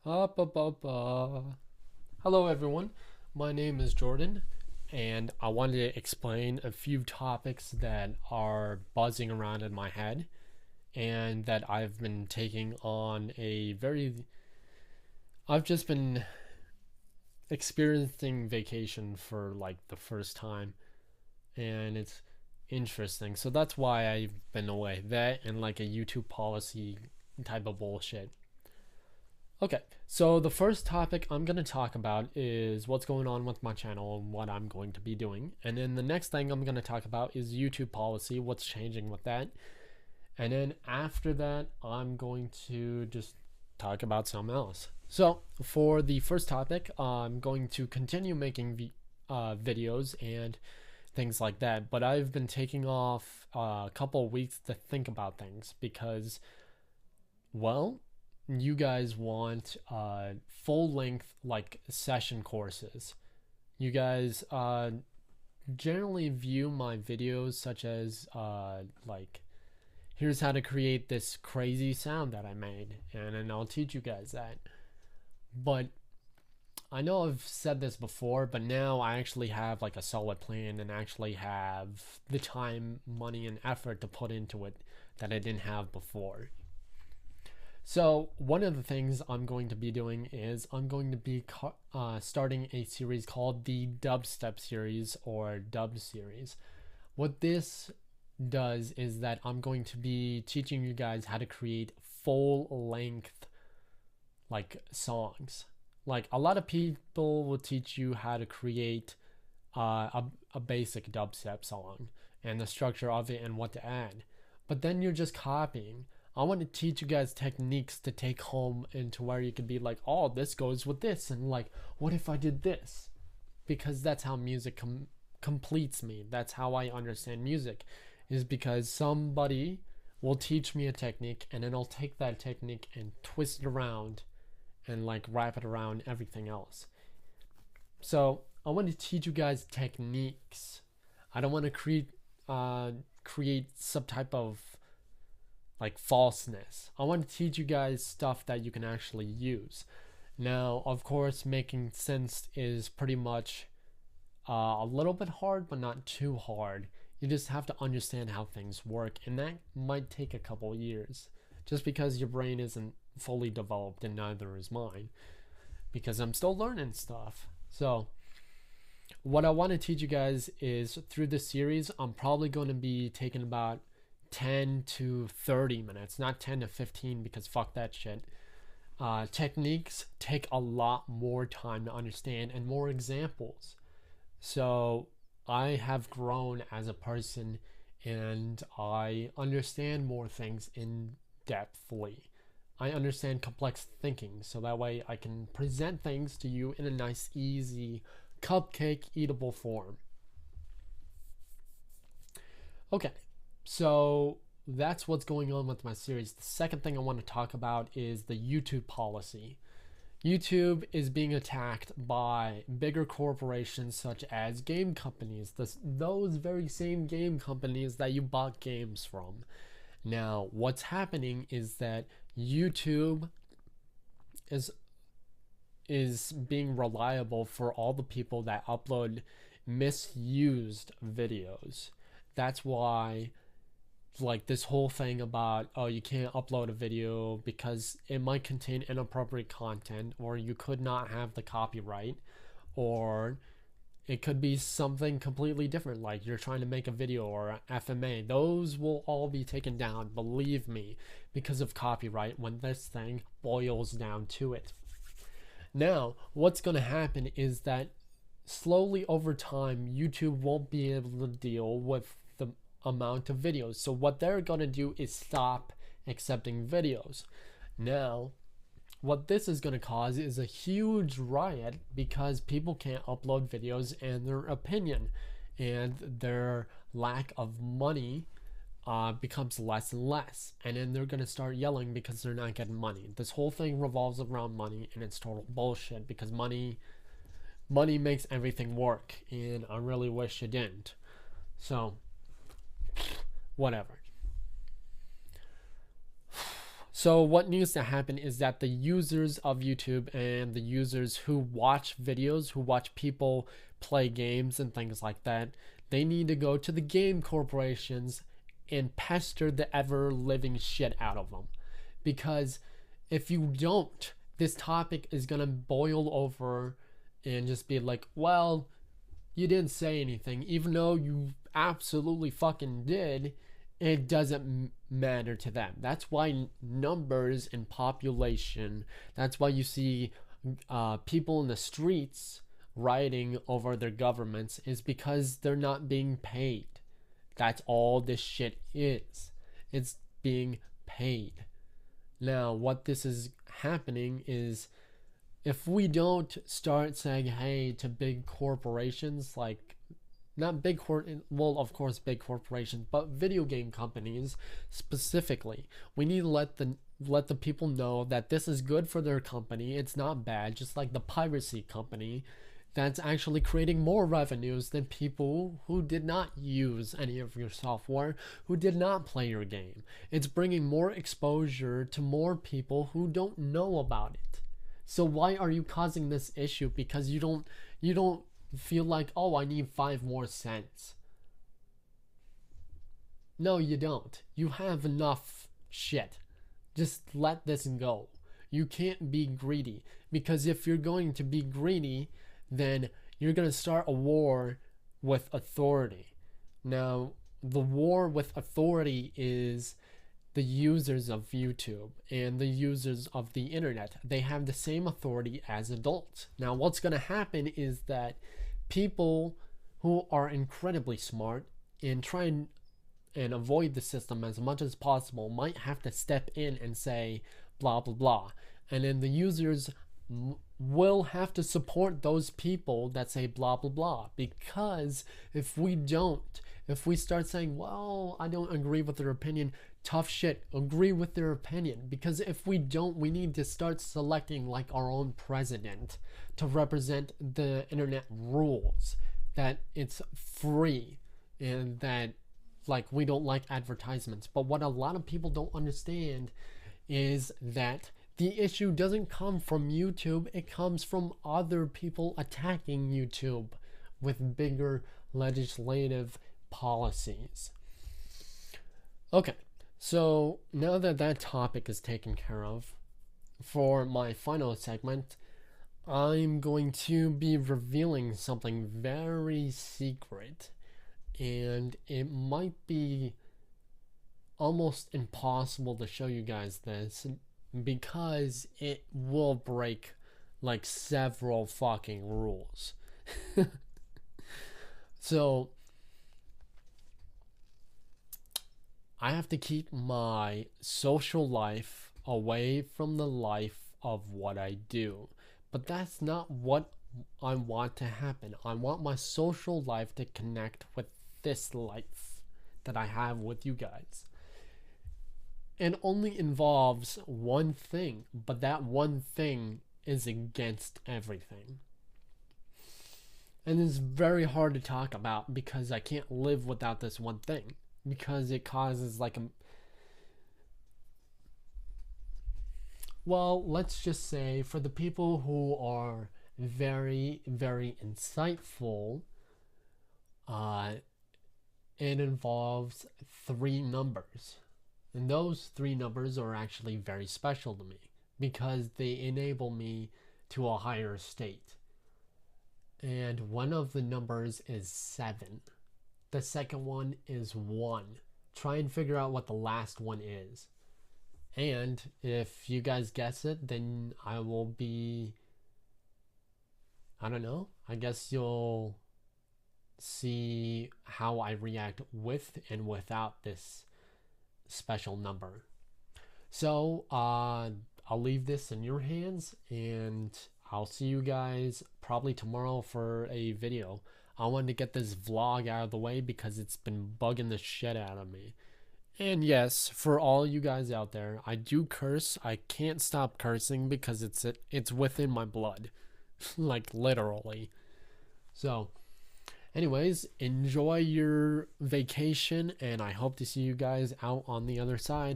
Up, up, up, Hello, everyone. My name is Jordan, and I wanted to explain a few topics that are buzzing around in my head and that I've been taking on a very. I've just been experiencing vacation for like the first time, and it's interesting. So that's why I've been away. That and like a YouTube policy type of bullshit. Okay, so the first topic I'm going to talk about is what's going on with my channel and what I'm going to be doing. And then the next thing I'm going to talk about is YouTube policy, what's changing with that. And then after that, I'm going to just talk about something else. So for the first topic, I'm going to continue making videos and things like that. But I've been taking off a couple of weeks to think about things because, well, you guys want full length like session courses. You guys generally view my videos such as like here's how to create this crazy sound that I made, and then I'll teach you guys that. But I know I've said this before, but now I actually have like a solid plan and actually have the time, money, and effort to put into it that I didn't have before. So one of the things I'm going to be doing is I'm going to be starting a series called the Dubstep series or Dub series. What this does is that I'm going to be teaching you guys how to create full length like songs. Like a lot of people will teach you how to create a basic dubstep song and the structure of it and what to add. But then you're just copying. I want to teach you guys techniques to take home into where you can be like, oh, this goes with this, and like, what if I did this? Because that's how music completes me. That's how I understand music, is because somebody will teach me a technique, and then I'll take that technique and twist it around, and like wrap it around everything else. So I want to teach you guys techniques. I don't want to create some type of like falseness. I want to teach you guys stuff that you can actually use. Now, of course, making sense is pretty much a little bit hard, but not too hard. You just have to understand how things work, and that might take a couple years, just because your brain isn't fully developed, and neither is mine, because I'm still learning stuff. So, what I want to teach you guys is through this series, I'm probably going to be taking about 10 to 30 minutes, not 10 to 15, because fuck that shit. Techniques take a lot more time to understand and more examples. So I have grown as a person and I understand more things in depthly. I understand complex thinking, so that way I can present things to you in a nice, easy, cupcake eatable form. Okay, so that's what's going on with my series. The second thing I want to talk about is the YouTube policy. YouTube is being attacked by bigger corporations such as game companies, those very same game companies that you bought games from. Now, what's happening is that YouTube is being reliable for all the people that upload misused videos. That's why like this whole thing about, oh, you can't upload a video because it might contain inappropriate content, or you could not have the copyright, or it could be something completely different, like you're trying to make a video or FMA. Those will all be taken down, believe me, because of copyright when this thing boils down to it. Now, what's going to happen is that slowly over time, YouTube won't be able to deal with the amount of videos. So what they're going to do is stop accepting videos. Now, what this is going to cause is a huge riot because people can't upload videos and their opinion and their lack of money becomes less and less, and then they're going to start yelling because they're not getting money. This whole thing revolves around money, and it's total bullshit because money makes everything work, and I really wish it didn't. So whatever. So what needs to happen is that the users of YouTube and the users who watch videos, who watch people play games and things like that, they need to go to the game corporations and pester the ever living shit out of them. Because if you don't, this topic is going to boil over and just be like, well, you didn't say anything, even though you absolutely fucking did. It doesn't matter to them. That's why numbers and population, that's why you see people in the streets rioting over their governments, is because they're not being paid. That's all this shit is. It's being paid. Now, what this is happening is, if we don't start saying hey to big corporations, like, not big well, of course big corporations, but video game companies specifically, we need to let the people know that this is good for their company. It's not bad, just like the piracy company that's actually creating more revenues than people who did not use any of your software, who did not play your game. It's bringing more exposure to more people who don't know about it. So why are you causing this issue? Because you don't feel like, oh, I need 5 more cents. No, you don't. You have enough shit. Just let this go. You can't be greedy, because if you're going to be greedy, then you're going to start a war with authority. Now, the war with authority is the users of YouTube and the users of the internet. They have the same authority as adults. Now, what's going to happen is that people who are incredibly smart and try and avoid the system as much as possible might have to step in and say blah blah blah, and then the users will have to support those people that say blah blah blah. Because if we start saying, well, I don't agree with their opinion, tough shit, agree with their opinion. Because if we don't, we need to start selecting like our own president to represent the internet rules, that it's free and that like we don't like advertisements. But what a lot of people don't understand is that the issue doesn't come from YouTube, it comes from other people attacking YouTube with bigger legislative policies. Okay, so now that that topic is taken care of, for my final segment, I'm going to be revealing something very secret, and it might be almost impossible to show you guys this, because it will break like several fucking rules. So I have to keep my social life away from the life of what I do. But that's not what I want to happen. I want my social life to connect with this life that I have with you guys. It only involves one thing, but that one thing is against everything. And it's very hard to talk about because I can't live without this one thing. Because it causes like a... Well, let's just say for the people who are very, very insightful, it involves 3 numbers. And those 3 numbers are actually very special to me because they enable me to a higher state. And one of the numbers is 7. The second one is 1. Try and figure out what the last one is. And if you guys guess it, then I will be... I don't know. I guess you'll see how I react with and without this special number. So I'll leave this in your hands, and I'll see you guys probably tomorrow for a video. I wanted to get this vlog out of the way because it's been bugging the shit out of me. And yes, for all you guys out there, I do curse. I can't stop cursing because it's within my blood. Like literally. So anyways, enjoy your vacation, and I hope to see you guys out on the other side.